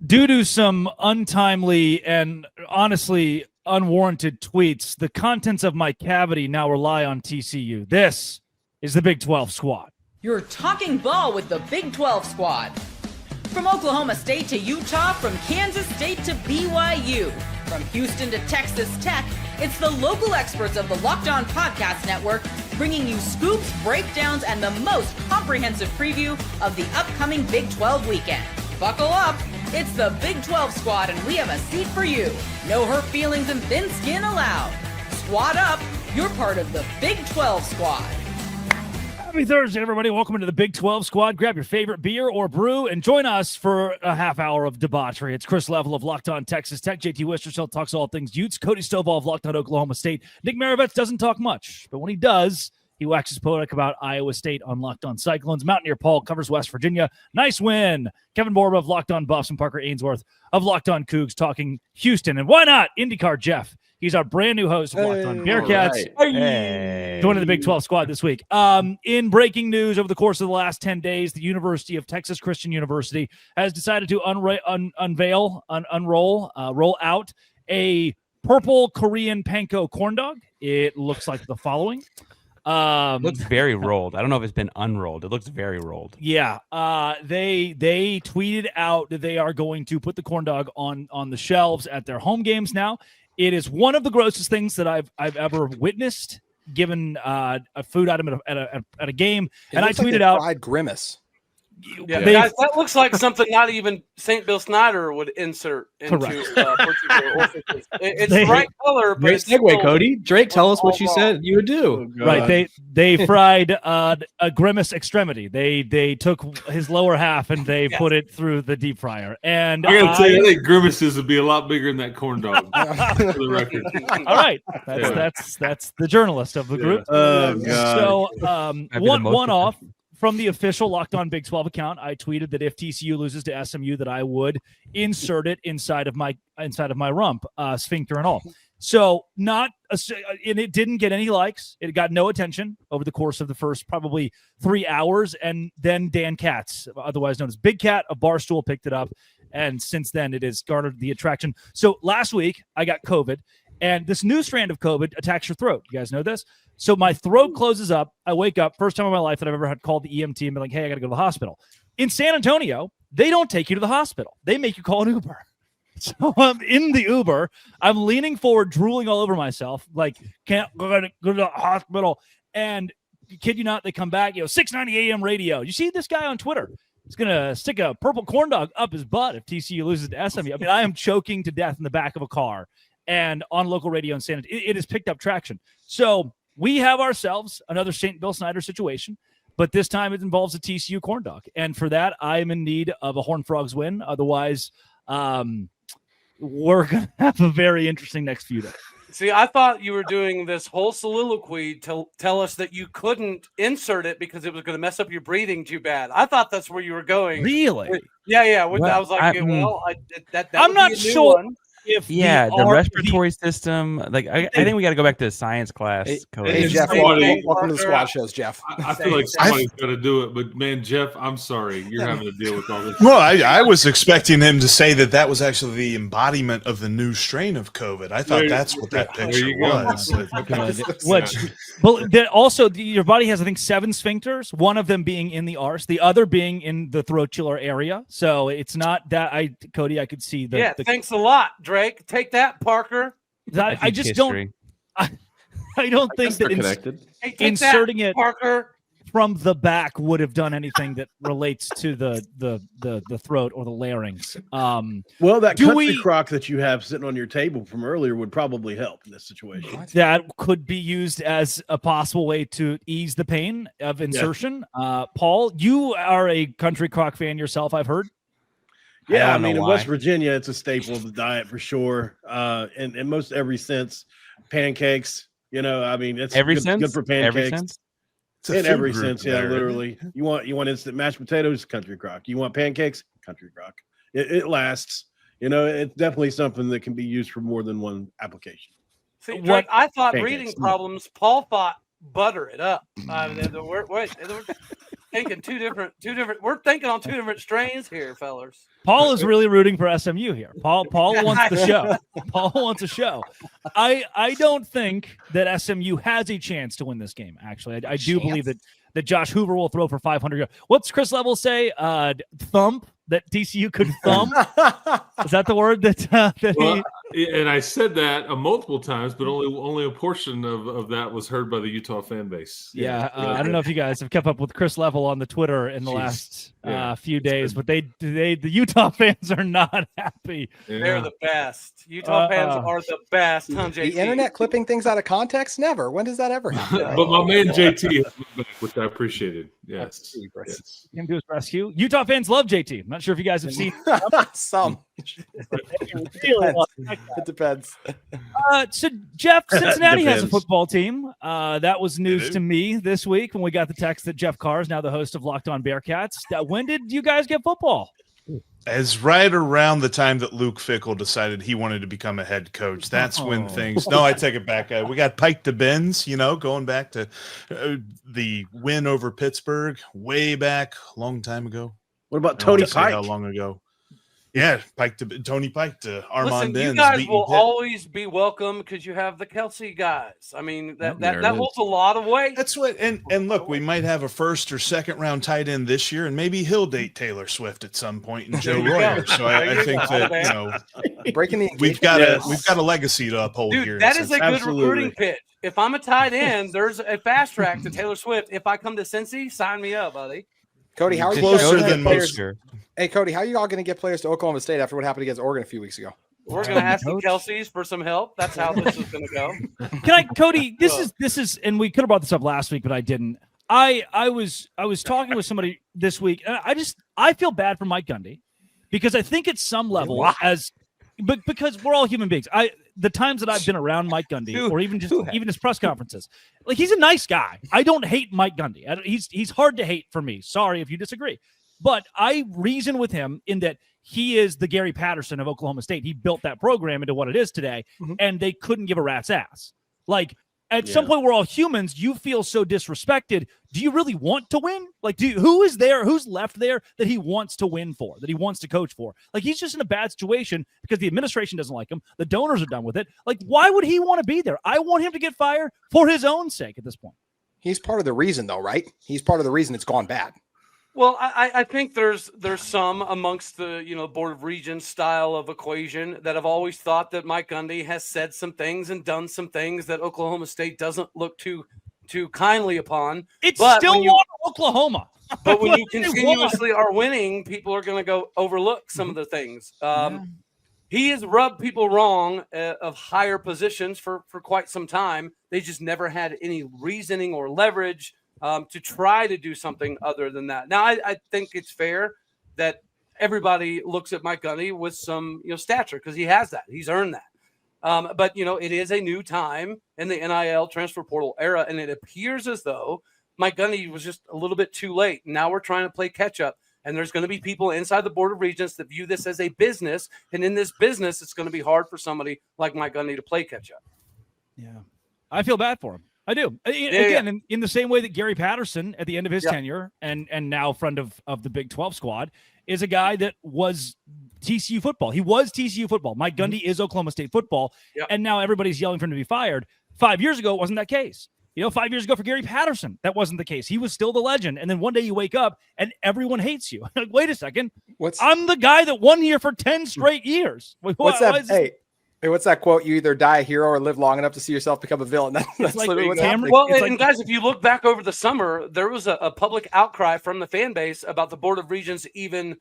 Due to some untimely and honestly unwarranted tweets, the contents of my cavity now rely on TCU. This is the Big 12 squad. You're talking ball with the Big 12 squad. From Oklahoma State to Utah, from Kansas State to BYU, from Houston to Texas Tech, it's the local experts of the Locked On Podcast Network bringing you scoops, breakdowns, and the most comprehensive preview of the upcoming Big 12 weekend. Buckle up. It's the Big 12 squad, and we have a seat for you. No hurt feelings and thin skin allowed. Squad up. You're part of the Big 12 squad. Happy Thursday, everybody. Welcome into the Big 12 squad. Grab your favorite beer or brew and join us for a half hour of debauchery. It's Chris Level of Locked On Texas Tech. JT Wistershell talks all things Utes. Cody Stovall of Locked On Oklahoma State. Nick Maravets doesn't talk much, but when he does, he waxes poetic about Iowa State on Locked On Cyclones. Mountaineer Paul covers West Virginia. Nice win. Kevin Borba of Locked On Buffs and Parker Ainsworth of Locked On Cougs talking Houston. And why not IndyCar Jeff? He's our brand new host of Locked On Bearcats. Hey. Joining the Big 12 squad this week. In breaking news over the course of the last 10 days, the University of Texas Christian University has decided to roll out a purple Korean panko corn dog. It looks like the following. It looks very rolled. I don't know if it's been unrolled. It looks very rolled. Yeah. They tweeted out that they are going to put the corn dog on the shelves at their home games now. It is one of the grossest things that I've ever witnessed, given a food item at a game. It and I looks like tweeted they out fried Grimace. Yeah, guys, that looks like something not even St. Bill Snyder would insert into Portugal. It's the right color, but great segue, Cody. Drake, tell us what you said you would do. Right, they fried a Grimace extremity. They took his lower half and they put it through the deep fryer. And I gotta tell you, I think Grimaces would be a lot bigger than that corn dog. For the record. All right, that's the journalist of the group. Oh God! So one off. From the official Locked On Big 12 account, I tweeted that if TCU loses to SMU, that I would insert it inside of my rump, sphincter and all. So and it didn't get any likes. It got no attention over the course of the first probably 3 hours, and then Dan Katz, otherwise known as Big Cat of Barstool, picked it up, and since then it has garnered the attraction. So last week I got COVID, and this new strand of COVID attacks your throat. You guys know this? So my throat closes up. I wake up, first time in my life that I've ever had called the EMT and been like, hey, I got to go to the hospital. In San Antonio, they don't take you to the hospital. They make you call an Uber. So I'm in the Uber. I'm leaning forward, drooling all over myself, like, can't go to the hospital. And kid you not, they come back, 690 AM radio. You see this guy on Twitter? He's going to stick a purple corn dog up his butt if TCU loses to SMU. I mean, I am choking to death in the back of a car and on local radio in San Antonio. It has picked up traction. So we have ourselves another St. Bill Snyder situation, but this time it involves a TCU corn dog. And for that, I am in need of a Horned Frogs win. Otherwise, we're going to have a very interesting next few days. See, I thought you were doing this whole soliloquy to tell us that you couldn't insert it because it was going to mess up your breathing too bad. I thought that's where you were going. Really? Yeah. I was like, I'm not sure. The respiratory system. Like, I think we got to go back to science class. Hey, Jeff, welcome to the squad shows, Jeff. I feel like somebody's got to do it, but man, Jeff, I'm sorry you're having to deal with all this. Well, I was expecting him to say that was actually the embodiment of the new strain of COVID. I thought that's what that picture was. But also, your body has, I think, 7 sphincters. One of them being in the arse, the other being in the throatular area. So it's not that Cody, I could see the. Yeah, thanks a lot, Drake. Take that, Parker. I just don't. I don't think that inserting it, Parker, from the back would have done anything that relates to the throat or the larynx. Well, that country crock that you have sitting on your table from earlier would probably help in this situation. That could be used as a possible way to ease the pain of insertion. Yeah. Paul, you are a country crock fan yourself, I've heard. Yeah, I mean, in West Virginia, it's a staple of the diet for sure. In most every sense, pancakes. I mean, it's good for pancakes. In every sense, yeah, literally. You want instant mashed potatoes, country crock. You want pancakes, country crock. It lasts. It's definitely something that can be used for more than one application. See, Drake, I thought breathing problems. Paul thought butter it up. thinking two different. We're thinking on two different strains here, fellas. Paul is really rooting for SMU here. Paul wants the show. Paul wants a show. I don't think that SMU has a chance to win this game. Actually, I do believe that Josh Hoover will throw for 500 yards. What's Chris Level say? Thump. That TCU could thump. Is that the word that and I said that multiple times, but only a portion of that was heard by the Utah fan base. Yeah, I don't know if you guys have kept up with Chris Level on the Twitter in the last few days, but the Utah fans are not happy. Yeah. They're the best. Utah fans are the best. Huh, JT? The internet clipping things out of context? Never. When does that ever happen? But my man JT has been back, which I appreciated. Yes. Came to his rescue. Utah fans love JT. I'm not sure if you guys have seen some. It depends. So Jeff, Cincinnati has a football team. That was news to me this week when we got the text that Jeff Carr is now the host of Locked On Bearcats. When did you guys get football? As right around the time that Luke Fickell decided he wanted to become a head coach. That's when things – no, I take it back. We got Pike to Benz, going back to the win over Pittsburgh way back a long time ago. What about Tony Pike? How long ago? Yeah, Tony Pike to Armand Benz. You guys will always be welcome because you have the Kelsey guys. I mean, that holds a lot of weight. That's what. And look, we might have a first or second round tight end this year, and maybe he'll date Taylor Swift at some point and Joe Royer. So I think that breaking the we've got a legacy to uphold here. That is a good recruiting pitch. If I'm a tight end, there's a fast track to Taylor Swift. If I come to Cincy, sign me up, buddy. Cody, how are you closer than most? Hey, Cody, how are you all going to get players to Oklahoma State after what happened against Oregon a few weeks ago? We're going to ask the Kelseys for some help. That's how this is going to go. Cody? This is, and we could have brought this up last week, but I didn't. I was talking with somebody this week, and I feel bad for Mike Gundy because I think at some level but because we're all human beings. The times that I've been around Mike Gundy, or even his press conferences, like he's a nice guy. I don't hate Mike Gundy. He's hard to hate for me. Sorry if you disagree, but I reason with him in that he is the Gary Patterson of Oklahoma State. He built that program into what it is today, and they couldn't give a rat's ass. Like at some point, we're all humans. You feel so disrespected. Do you really want to win? Like, who's left there that he wants to win for, that he wants to coach for? Like, he's just in a bad situation because the administration doesn't like him. The donors are done with it. Like, why would he want to be there? I want him to get fired for his own sake at this point. He's part of the reason, though, right? He's part of the reason it's gone bad. Well, I think there's some amongst the Board of Regents style of equation that have always thought that Mike Gundy has said some things and done some things that Oklahoma State doesn't look too kindly upon. It's still Oklahoma. But when you continuously are winning, people are going to go overlook some of the things. He has rubbed people wrong of higher positions for quite some time. They just never had any reasoning or leverage to try to do something other than that. Now, I think it's fair that everybody looks at Mike Gundy with some stature because he has that. He's earned that. But, it is a new time in the NIL transfer portal era, and it appears as though Mike Gundy was just a little bit too late. Now we're trying to play catch up, and there's going to be people inside the Board of Regents that view this as a business, and in this business, it's going to be hard for somebody like Mike Gundy to play catch up. Yeah, I feel bad for him. I do. Again, in the same way that Gary Patterson at the end of his tenure and now friend of the Big 12 squad is a guy that was TCU football. He was TCU football. Mike Gundy is Oklahoma State football. And now everybody's yelling for him to be fired. 5 years ago, it wasn't that case. 5 years ago for Gary Patterson, that wasn't the case. He was still the legend. And then one day you wake up and everyone hates you. Like, wait a second. I'm the guy that won here for 10 straight years. What's that? Hey, what's that quote? You either die a hero or live long enough to see yourself become a villain. That's literally what's happening. Well, and guys, if you look back over the summer, there was a public outcry from the fan base about the Board of Regents even,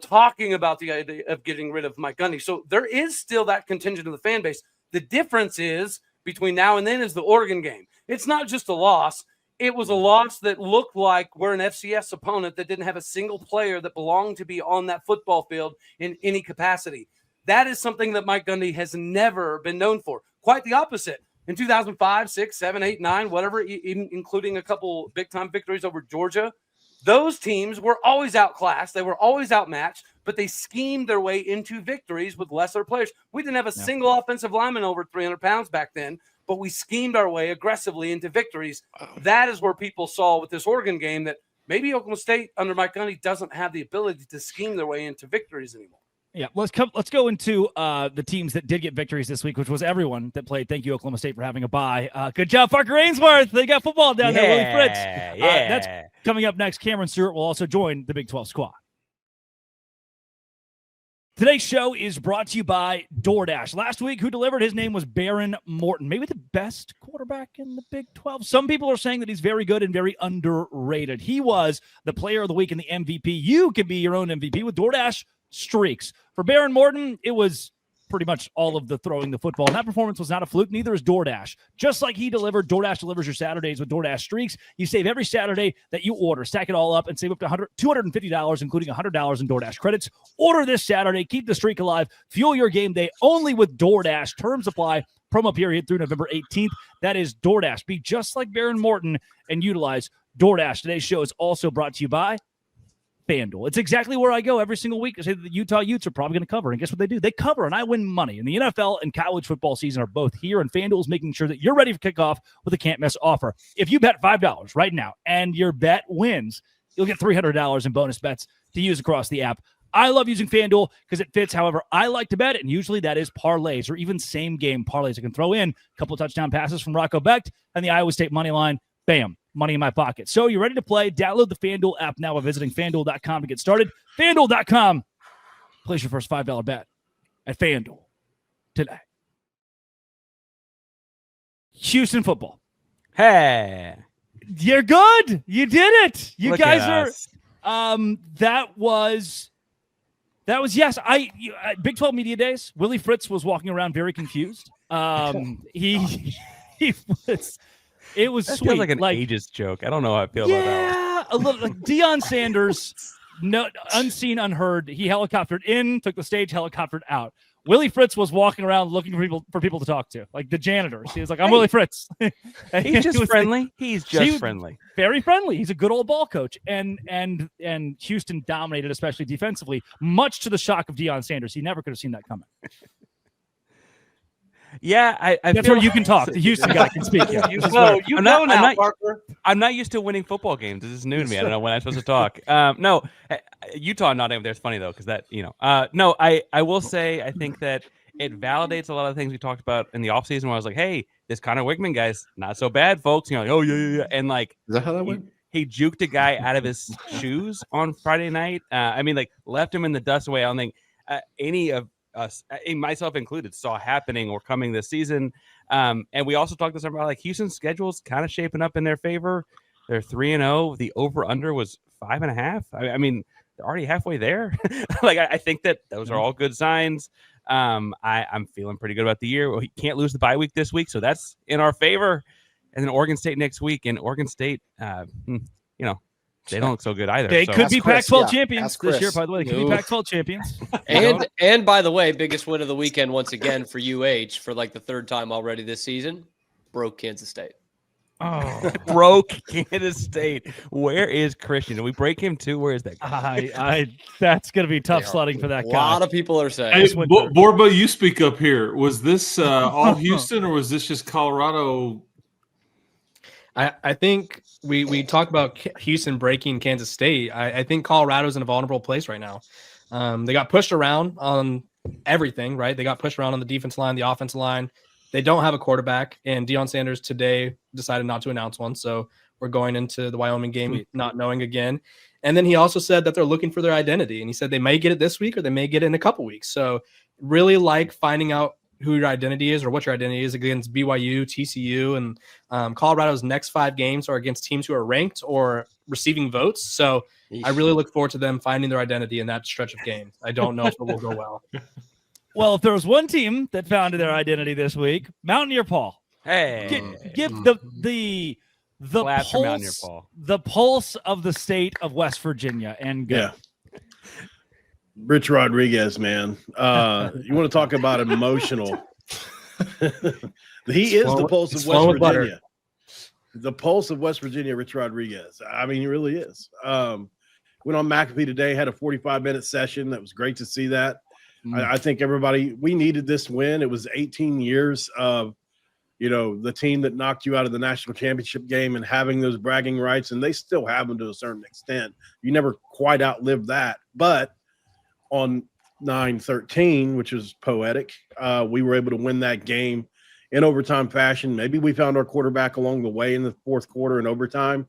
talking about the idea of getting rid of Mike Gundy. So there is still that contingent of the fan base. The difference is between now and then is the Oregon game. It's not just a loss. It was a loss that looked like we're an FCS opponent that didn't have a single player that belonged to be on that football field in any capacity. That is something that Mike Gundy has never been known for. Quite the opposite. In 2005, 6, 7, 8, 9, whatever, even including a couple big-time victories over Georgia, those teams were always outclassed. They were always outmatched, but they schemed their way into victories with lesser players. We didn't have a single offensive lineman over 300 pounds back then, but we schemed our way aggressively into victories. That is where people saw with this Oregon game that maybe Oklahoma State under Mike Gundy doesn't have the ability to scheme their way into victories anymore. Yeah, let's go into the teams that did get victories this week, which was everyone that played. Thank you, Oklahoma State, for having a bye. Good job, Parker Ainsworth. They got football down there, Willie Fritz. That's coming up next. Cameron Stewart will also join the Big 12 squad. Today's show is brought to you by DoorDash. Last week, who delivered? His name was Baron Morton. Maybe the best quarterback in the Big 12. Some people are saying that he's very good and very underrated. He was the player of the week and the MVP. You can be your own MVP with DoorDash streaks. For Baron Morton, it was pretty much all of the throwing the football. And that performance was not a fluke. Neither is DoorDash. Just like he delivered, DoorDash delivers your Saturdays with DoorDash streaks. You save every Saturday that you order. Stack it all up and save up to $250, including $100 in DoorDash credits. Order this Saturday. Keep the streak alive. Fuel your game day only with DoorDash. Terms apply. Promo period through November 18th. That is DoorDash. Be just like Baron Morton and utilize DoorDash. Today's show is also brought to you by FanDuel. It's exactly where I go every single week to say that the Utah Utes are probably going to cover. And guess what they do? They cover, and I win money. And the NFL and college football season are both here, and FanDuel is making sure that you're ready for kickoff with a can't-miss offer. If you bet $5 right now and your bet wins, you'll get $300 in bonus bets to use across the app. I love using FanDuel because it fits however I like to bet, and usually that is parlays or even same-game parlays. I can throw in a couple of touchdown passes from Rocco Becht and the Iowa State money line. Bam. Money in my pocket. So you're ready to play? Download the FanDuel app now by visiting FanDuel.com to get started. FanDuel.com. Place your first $5 bet at FanDuel today. Houston football. Hey. You're good. You did it. You Look guys are that was yes. Big 12 Media Days, Willie Fritz was walking around very confused. He was. It was that sweet. Feels like an ageist joke. I don't know how I feel about that. Yeah, a little like Deion Sanders, no, unseen, unheard. He helicoptered in, took the stage, helicoptered out. Willie Fritz was walking around looking for people to talk to, like the janitors. He was like, "I'm Willie Fritz." He's just friendly. He's just friendly. Very friendly. He's a good old ball coach, and Houston dominated, especially defensively, much to the shock of Deion Sanders. He never could have seen that coming. Yeah, that's where you can talk. The Houston guy can speak. Yeah. Parker. I'm not used to winning football games. This is new to me. I don't know when I'm supposed to talk. No, Utah not even there. It's funny though, because that no, I will say I think that it validates a lot of things we talked about in the offseason where I was like, hey, this Connor Wickman guy's not so bad, folks. Like, oh yeah, and like, is that how that went? He juked a guy out of his shoes on Friday night. Left him in the dust away. I don't think any of us, myself included, saw happening or coming this season. And we also talked this about like Houston's schedule's kind of shaping up in their favor. They're 3-0. The over/under was 5.5. I mean, they're already halfway there. I think that those are all good signs. I'm feeling pretty good about the year. We can't lose the bye week this week, so that's in our favor. And then Oregon State next week, and Oregon State, they don't look so good either. They could be Pac-12 champions this year, by the way. They could be Pac-12 champions. And by the way, biggest win of the weekend once again for UH for like the third time already this season, broke Kansas State. Oh, broke Kansas State. Where is Christian? Did we break him too? Where is that guy? That's going to be tough sledding for that guy. A lot of people are saying. Hey, Borba, you speak up here. Was this all Houston or was this just Colorado? I think we talked about Houston breaking Kansas State. I think Colorado's in a vulnerable place right now. They got pushed around on everything, right? They got pushed around on the defense line, the offensive line. They don't have a quarterback, and Deion Sanders today decided not to announce one. So we're going into the Wyoming game not knowing again. And then he also said that they're looking for their identity, and he said they may get it this week or they may get it in a couple weeks. So really like finding out who your identity is or what your identity is against BYU, TCU, and Colorado's next 5 games are against teams who are ranked or receiving votes. So I really look forward to them finding their identity in that stretch of games. I don't know if it will go well. Well, if there was one team that found their identity this week, Mountaineer Paul. Hey, give the pulse of the state of West Virginia and go. Yeah. Rich Rodriguez, man. You want to talk about emotional? He is the pulse of West Virginia. The pulse of West Virginia, Rich Rodriguez. I mean, he really is. Went on McAfee today, had a 45-minute session. That was great to see that. I think we needed this win. It was 18 years of the team that knocked you out of the national championship game and having those bragging rights, and they still have them to a certain extent. You never quite outlived that. But on 9-13, which is poetic, we were able to win that game in overtime fashion. Maybe we found our quarterback along the way in the fourth quarter in overtime.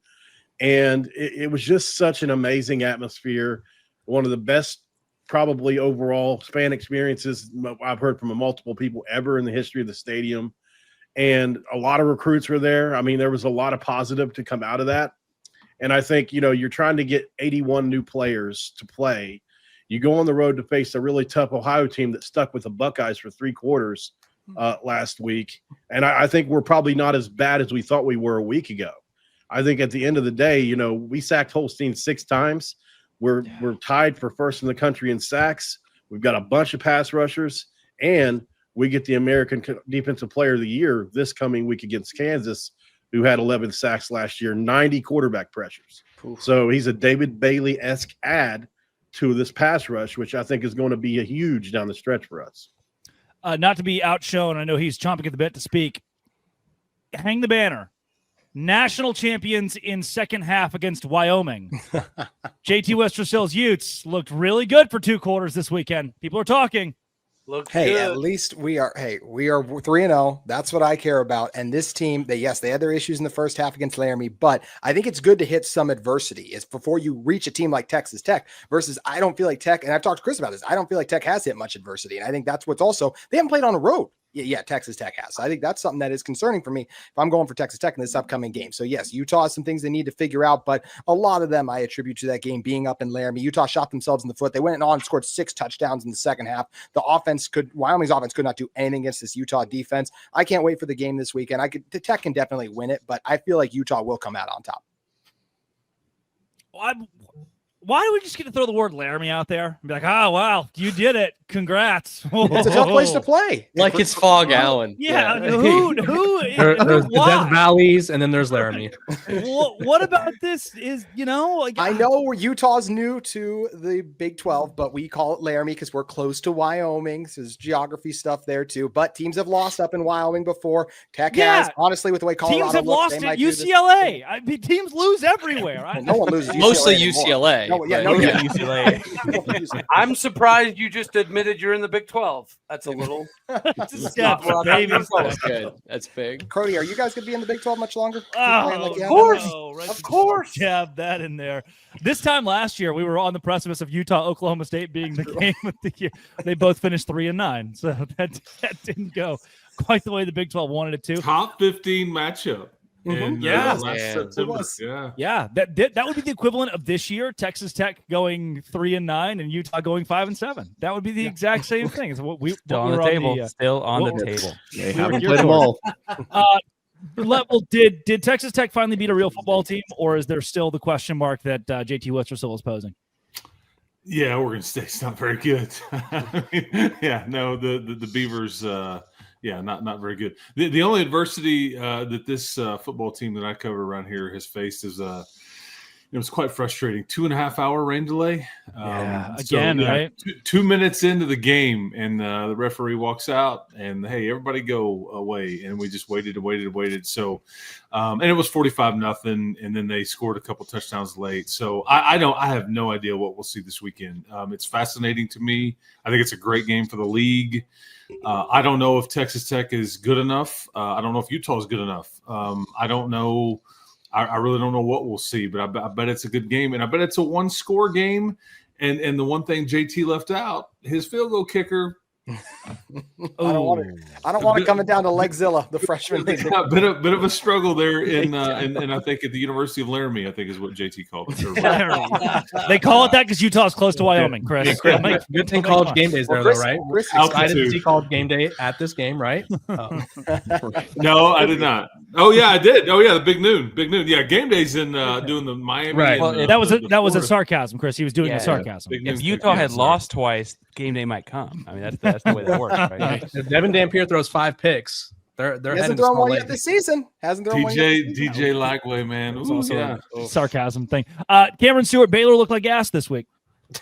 And it was just such an amazing atmosphere. One of the best, probably overall fan experiences I've heard from multiple people ever in the history of the stadium. And a lot of recruits were there. I mean, there was a lot of positive to come out of that. And I think, you're trying to get 81 new players to play. You go on the road to face a really tough Ohio team that stuck with the Buckeyes for 3 quarters last week. And I think we're probably not as bad as we thought we were a week ago. I think at the end of the day, we sacked Holstein 6 times. We're tied for first in the country in sacks. We've got a bunch of pass rushers, and we get the American Defensive Player of the Year this coming week against Kansas, who had 11 sacks last year, 90 quarterback pressures. Oof. So he's a David Bailey-esque add to this pass rush, which I think is going to be a huge down the stretch for us. Not to be outshone, I know he's chomping at the bit to speak. Hang the banner. National champions in second half against Wyoming. JT Westersel's Utes looked really good for 2 quarters this weekend. People are talking. Good. At least we are 3-0. That's what I care about. And this team, they had their issues in the first half against Laramie, but I think it's good to hit some adversity. It's before you reach a team like Texas Tech versus I don't feel like Tech, and I've talked to Chris about this, I don't feel like Tech has hit much adversity. And I think that's what's also, they haven't played on the road. Yeah, Texas Tech has. So I think that's something that is concerning for me if I'm going for Texas Tech in this upcoming game. So yes, Utah has some things they need to figure out, but a lot of them I attribute to that game being up in Laramie. Utah shot themselves in the foot. They went on and scored 6 touchdowns in the second half. Wyoming's offense could not do anything against this Utah defense. I can't wait for the game this weekend. The Tech can definitely win it, but I feel like Utah will come out on top. Why do we just get to throw the word Laramie out there and be like, oh, wow, you did it. Congrats. It's a tough place to play. Like it's Fog Allen. Yeah. Who? There's the Death Valleys, and then there's Laramie. What about this is, I know Utah's new to the Big 12, but we call it Laramie because we're close to Wyoming. So there's geography stuff there too. But teams have lost up in Wyoming before. Tech has, honestly, with the way Colorado teams have lost at UCLA. I mean, teams lose everywhere. No one loses. Mostly UCLA. UCLA. I'm surprised you just admitted you're in the Big 12. That's a little. That's good. That's big. Cody, are you guys going to be in the Big 12 much longer? Of course. Have that in there. This time last year, we were on the precipice of Utah, Oklahoma State being the game of the year. They both finished 3-9, so that didn't go quite the way the Big 12 wanted it to. Top 15 matchup. Last September. Yeah. That would be the equivalent of this year, Texas Tech going 3-9 and Utah going 5-7. That would be the exact same thing. It's what we still on the table. Still on the table. They haven't played them all. Did Texas Tech finally beat a real football team, or is there still the question mark that JT Westersill is posing? Yeah, Oregon State's not very good. The Beavers. Not very good. The only adversity that this football team that I cover around here has faced is it's quite frustrating. 2.5-hour rain delay. Right? 2 minutes into the game, and the referee walks out, and hey, everybody go away, and we just waited. So, and it was 45-0, and then they scored a couple touchdowns late. So I have no idea what we'll see this weekend. It's fascinating to me. I think it's a great game for the league. I don't know if Texas Tech is good enough. I don't know if Utah is good enough. I don't know. I really don't know what we'll see, but I bet it's a good game, and I bet it's a 1-score game. And the one thing JT left out, his field goal kicker. I don't want it coming down to Legzilla, the freshman. Bit of a struggle there in I think at the University of Laramie, I think is what JT called it. They call it that because Utah's close to Wyoming, Chris. Good thing College Game Day is there, though, right? Chris excited to see College Game Day at this game, right? No, I did not. Oh yeah, I did. Oh yeah, the big noon. Yeah, Game Day's in doing the Miami. Right. That was a sarcasm, Chris. He was doing a sarcasm. If Utah had lost twice, Game Day might come. I mean, that's the way that works, right? If Devin Dampier throws 5 picks, they're hasn't thrown one yet this season. DJ Lagway, man. Ooh, also a sarcasm thing. Cameron Stewart, Baylor looked like ass this week.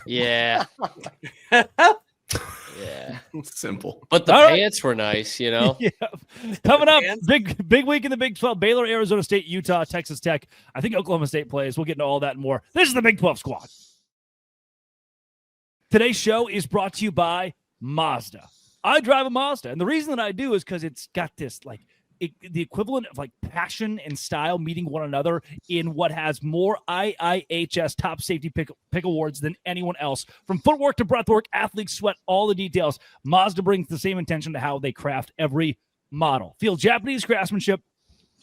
Yeah. Yeah. Simple. But the All right. pants were nice, you know? Yeah. Coming up, big week in the Big 12. Baylor, Arizona State, Utah, Texas Tech. I think Oklahoma State plays. We'll get into all that and more. This is the Big 12 Squad. Today's show is brought to you by Mazda. I drive a Mazda, and the reason that I do is because it's got this the equivalent of passion and style meeting one another in what has more IIHS top safety pick awards than anyone else. From footwork to breathwork, athletes sweat all the details. Mazda brings the same intention to how they craft every model. Feel Japanese craftsmanship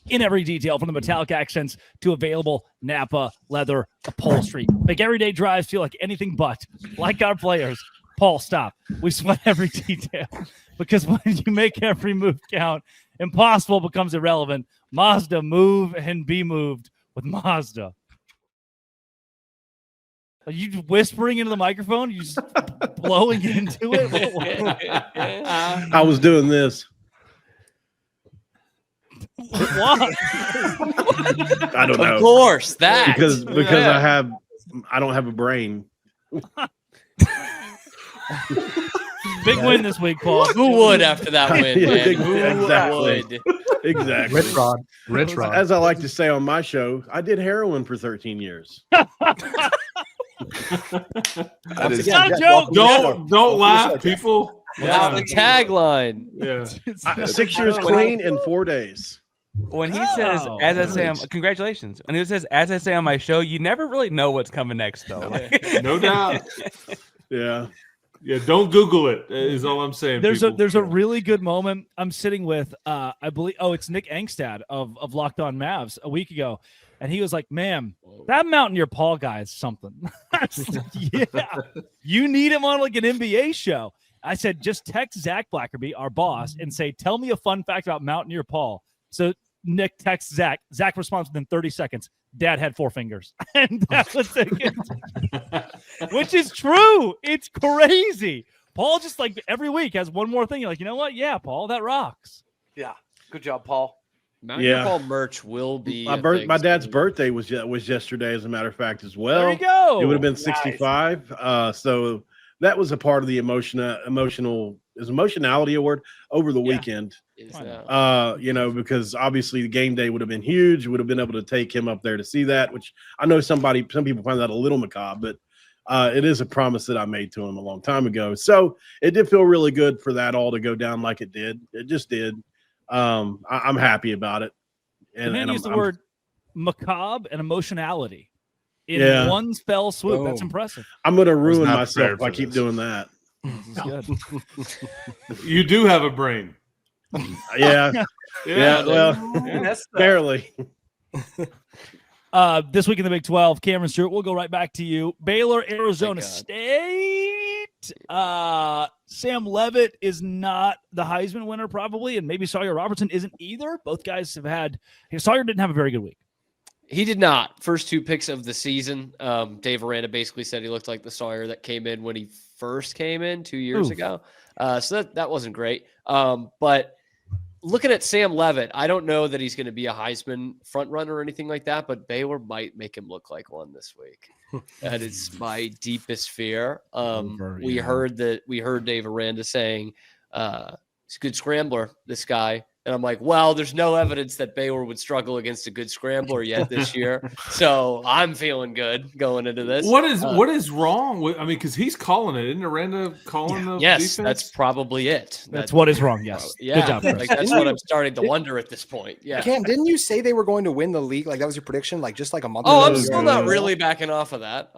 in every detail, from the metallic accents to available Napa leather upholstery. Make everyday drives feel like anything but. Like our players. Paul, stop. We sweat every detail because when you make every move count, impossible becomes irrelevant. Mazda, move and be moved with Mazda. Are you whispering into the microphone? Are you just blowing into it? I was doing this. What? I don't know. Of course, that because I don't have a brain. Big win this week, Paul. Who would after that win, man? Who Exactly. would? Exactly. Rich Rod. As I like to say on my show, I did heroin for 13 years. It's not a joke. Don't laugh, people. That's the tagline. Yeah. 6 years clean in 4 days. When he says, as I say, congratulations. When he says, as I say on my show, you never really know what's coming next, though. No doubt. Yeah. Yeah, don't Google it, is all I'm saying. There's a really good moment. I'm sitting with I believe it's Nick Angstad of Locked On Mavs a week ago, and he was like, "Man, that Mountaineer Paul guy is something." Yeah, you need him on an NBA show. I said, just text Zach Blackerby, our boss, and say, "Tell me a fun fact about Mountaineer Paul." So Nick texts Zach. Zach responds within 30 seconds. Dad had 4 fingers. And that was it. Which is true. It's crazy. Paul just every week has one more thing. You're like, you know what? Yeah, Paul, that rocks. Yeah. Good job, Paul. Mountaineer Paul merch will be my dad's birthday was yesterday, as a matter of fact, as well. There you go. It would have been 65. Nice. So that was a part of the emotionality award over the weekend. Because obviously the game day would have been huge. Would have been able to take him up there to see that, which I know some people find that a little macabre, but it is a promise that I made to him a long time ago. So it did feel really good for that all to go down like it did. It just did. I'm happy about it. And then use the word macabre and emotionality in one fell swoop. Boom. That's impressive. I'm going to ruin myself if I keep doing that. You do have a brain. Yeah. Well, barely. This week in the Big 12, Cameron Stewart, we'll go right back to you. Baylor, Arizona State. Sam Leavitt is not the Heisman winner, probably, and maybe Sawyer Robertson isn't either. Both guys have had – Sawyer didn't have a very good week. He did not. First 2 picks of the season. Dave Aranda basically said he looked like the Sawyer that came in when he first came in 2 years ago. So that wasn't great. But looking at Sam Leavitt, I don't know that he's going to be a Heisman front runner or anything like that, but Baylor might make him look like one this week. That is my deepest fear. We heard Dave Aranda saying he's a good scrambler, this guy. And I'm like, well, there's no evidence that Baylor would struggle against a good scrambler yet this year. So I'm feeling good going into this. What is wrong with? I mean, because he's calling it. Isn't Aranda calling the Yes, defense? that's probably it. That's what is wrong. Yes. Yeah. Good job. That's what I'm starting to wonder at this point. Yeah. Cam, didn't you say they were going to win the league? Like that was your prediction, just like a month ago? ago? I'm still not really backing off of that.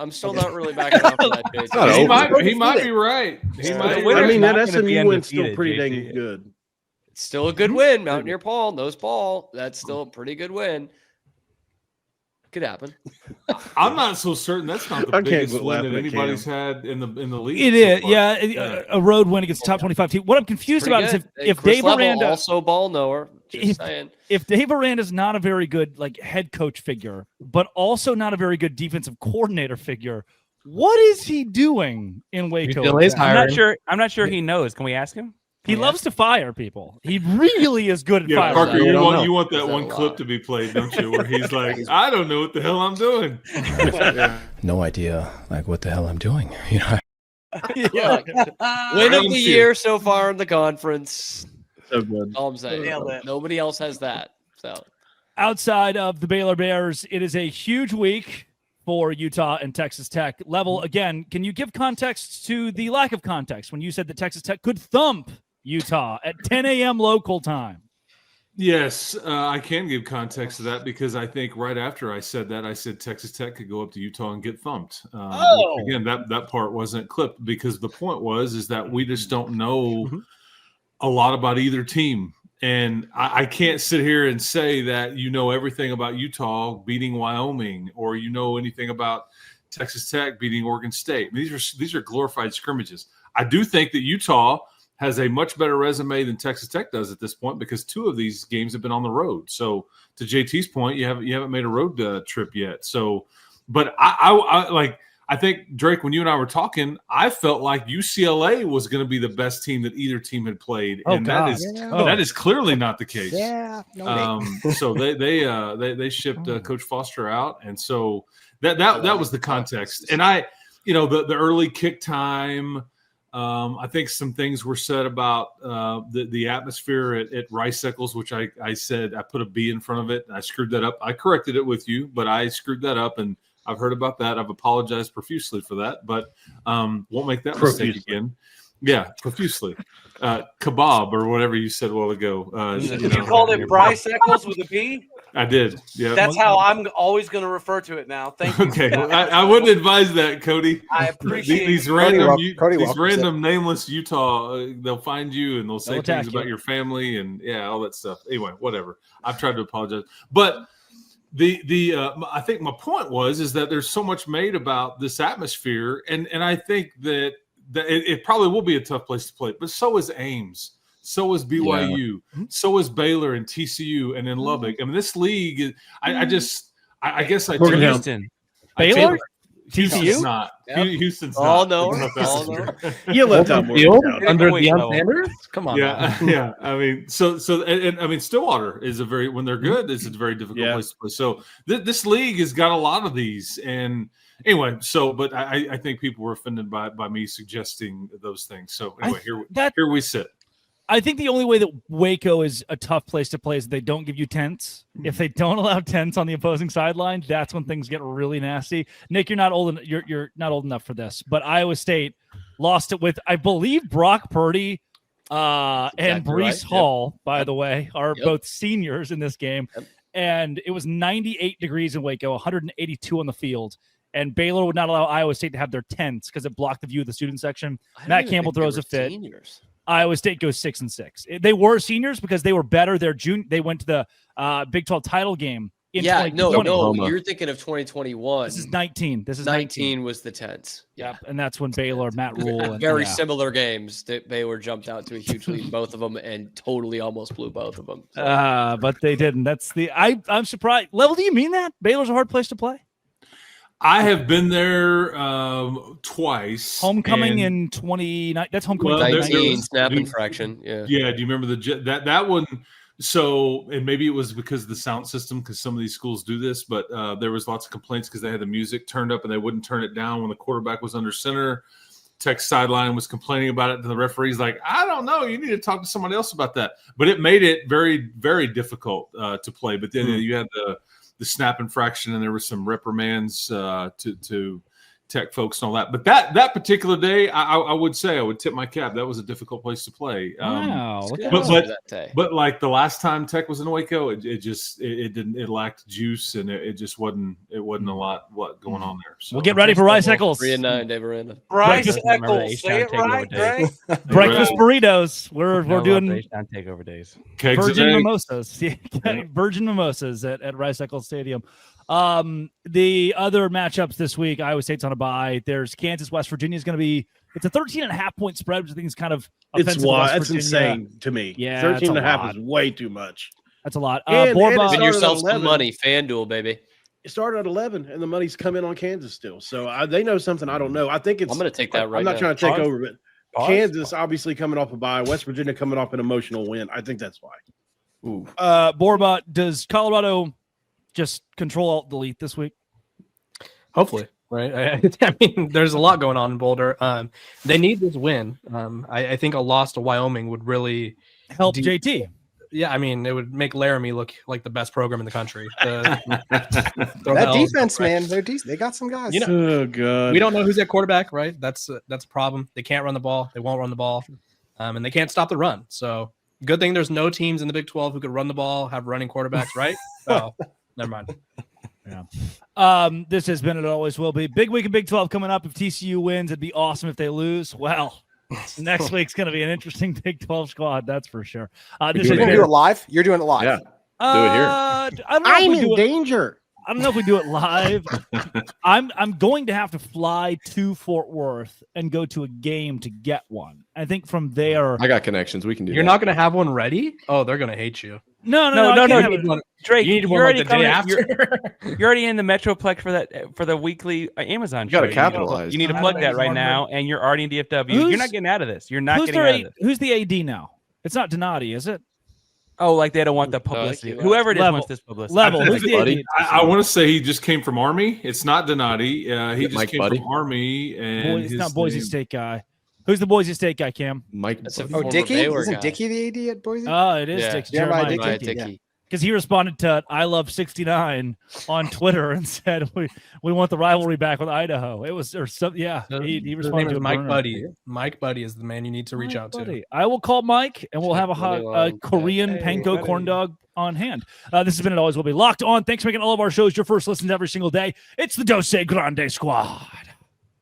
He might be right. That SMU win still pretty dang good. Still a good win. Mountaineer Paul knows Paul. That's still a pretty good win. Could happen. I'm not so certain that's not the biggest win that anybody's had in the league. It is, yeah. A road win against a top 25 team. What I'm confused about is if Dave Aranda also ball knower. If Dave Aranda is not a very good head coach figure, but also not a very good defensive coordinator figure, what is he doing in Waco? I'm not sure he knows. Can we ask him? He loves to fire people. He really is good at firing. Parker, you want that one clip to be played, don't you? Where he's like, I don't know what the hell I'm doing. No idea, what the hell I'm doing. Look, win of the year so far in the conference. So good. All I'm saying. Nobody else has that. So outside of the Baylor Bears, it is a huge week for Utah and Texas Tech. Level, again, can you give context to the lack of context when you said that Texas Tech could thump Utah at 10 a.m. local time? Yes, I can give context to that because I think right after I said that, I said Texas Tech could go up to Utah and get thumped. Again, that part wasn't clipped because the point is that we just don't know a lot about either team. And I can't sit here and say that you know everything about Utah beating Wyoming or you know anything about Texas Tech beating Oregon State. I mean, these are glorified scrimmages. I do think that Utah has a much better resume than Texas Tech does at this point because 2 of these games have been on the road. So to JT's point, you haven't made a road trip yet. So, but I think Drake, when you and I were talking, I felt like UCLA was going to be the best team that either team had played, and that is clearly not the case. Yeah, so they shipped Coach Foster out, and so that was the context. And the early kick time. I think some things were said about the atmosphere at Rice Eccles, which I said I put a B in front of it. And I screwed that up. I corrected it with you, but I screwed that up, and I've heard about that. I've apologized profusely for that, but won't make that mistake again. Yeah, profusely. Kebab or whatever you said a while ago. You called it Bryce Eccles with a B? I did. Yeah, that's how I'm always going to refer to it now. Thank you. Okay, I wouldn't advise that, Cody. I appreciate these random nameless Utah. They'll find you and they'll say things about your family and all that stuff. Anyway, whatever. I've tried to apologize, but I think my point is that there's so much made about this atmosphere, and I think that it probably will be a tough place to play, but so is Ames. So is BYU. So is Baylor and TCU and in Lubbock. I mean, this league, I guess Houston. Baylor? Houston's not. Yep. Houston's not. No. You left out more under Deion Sanders? Come on. Yeah. I mean, so I mean, Stillwater is when they're good, it's a very difficult place to play. So this league has got a lot of these, and anyway, but I think people were offended by me suggesting those things. So anyway, here we sit. I think the only way that Waco is a tough place to play is that they don't give you tents. If they don't allow tents on the opposing sideline, that's when things get really nasty. Nick, you're not old enough for this, but Iowa State lost it with, I believe, Brock Purdy and Breece Hall, by the way, are both seniors in this game. Yep. And it was 98 degrees in Waco, 182 on the field. And Baylor would not allow Iowa State to have their tents because it blocked the view of the student section. Matt Campbell throws a fit. Seniors. Iowa State goes 6-6. They were seniors because they were better. They went to the Big 12 title game in 2020. No, you're thinking of 2021. This is 19. 19 was the 10s. Yeah, and that's when Baylor, Matt Rule. Very similar games. That Baylor jumped out to a huge lead in both of them and totally almost blew both of them. So. But they didn't. I'm surprised. Level, do you mean that? Baylor's a hard place to play? I have been there twice. Homecoming in 29. That's homecoming. 19 snap infraction. Yeah. Yeah. Do you remember that one? So, and maybe it was because of the sound system, because some of these schools do this, but there was lots of complaints because they had the music turned up and they wouldn't turn it down when the quarterback was under center. Tech sideline was complaining about it to the referees, like, I don't know, you need to talk to somebody else about that. But it made it very, very difficult to play. But then you had the snap infraction, and there were some reprimands to Tech folks and all that. But that particular day, I would say I would tip my cap. That was a difficult place to play. Wow. But like the last time Tech was in Waco, it lacked juice, and it just wasn't a lot going on there. So we'll get ready for Rice Eccles. 3-9, Dave Aranda. Rice Eccles. Say it right, Greg. Breakfast burritos. We're doing takeover days. Virgin mimosas. Virgin mimosas at Rice Eccles Stadium. The other matchups this week, Iowa State's on a bye. There's Kansas, West Virginia is going to be. It's a 13.5 point spread, which I think is kind of offensive. It's insane to me. Yeah, 13.5 is way too much. That's a lot. Win yourself some money, FanDuel, baby. It started at 11, and the money's come in on Kansas still. So they know something I don't know. I think it's. I'm going to take that right. I'm not trying to take over, but Kansas obviously coming off a bye. West Virginia coming off an emotional win. I think that's why. Ooh. Borba, does Colorado just control alt delete this week? Hopefully. right? I mean, there's a lot going on in Boulder. They need this win. I think a loss to Wyoming would really help JT. Yeah, I mean, it would make Laramie look like the best program in the country. That defense, man, they got some guys. You know, oh god, we don't know who's at quarterback, right? That's a problem. They can't run the ball. They won't run the ball, and they can't stop the run. So good thing there's no teams in the Big 12 who could run the ball, have running quarterbacks, right? So never mind. Yeah. This has been, it always will be. Big week in Big 12 coming up. If TCU wins, it'd be awesome. If they lose, well, next week's going to be an interesting Big 12 squad, that's for sure. This You're going to do it live? You're doing it live. Yeah. Do it here. I'm in danger. I don't know if we do it live. I'm going to have to fly to Fort Worth and go to a game to get one. I think from there, I got connections. We can do. You're not going to have one ready? Oh, they're going to hate you. No. Drake, you need one like the day after. You're already in the Metroplex for the weekly Amazon. You got to show. capitalize. You need to plug that right now, and you're already in DFW. You're not getting out of this. You're not getting out of this. Who's the AD now? It's not Donati, is it? Oh, like they don't want the publicity. Whoever it is wants this publicity. Who's the AD? I want to say he just came from Army. It's not Donati. He just Mike came Buddy? from Army. And It's not Boise State guy. Who's the Boise State guy, Cam? Mike. Dickey? Isn't Dickey the AD at Boise? Oh, it is Dickey. Jeremiah Dickey. Yeah. Because he responded to I love 69 on Twitter and said we want the rivalry back with Idaho. It was or something. Yeah, he responded to Mike Buddy. Mike Buddy is the man you need to reach out to. I will call Mike and we'll have a hot Korean panko corn dog on hand. This has been, it always will be, Locked On. Thanks for making all of our shows your first listens every single day. It's the Dose Grande Squad.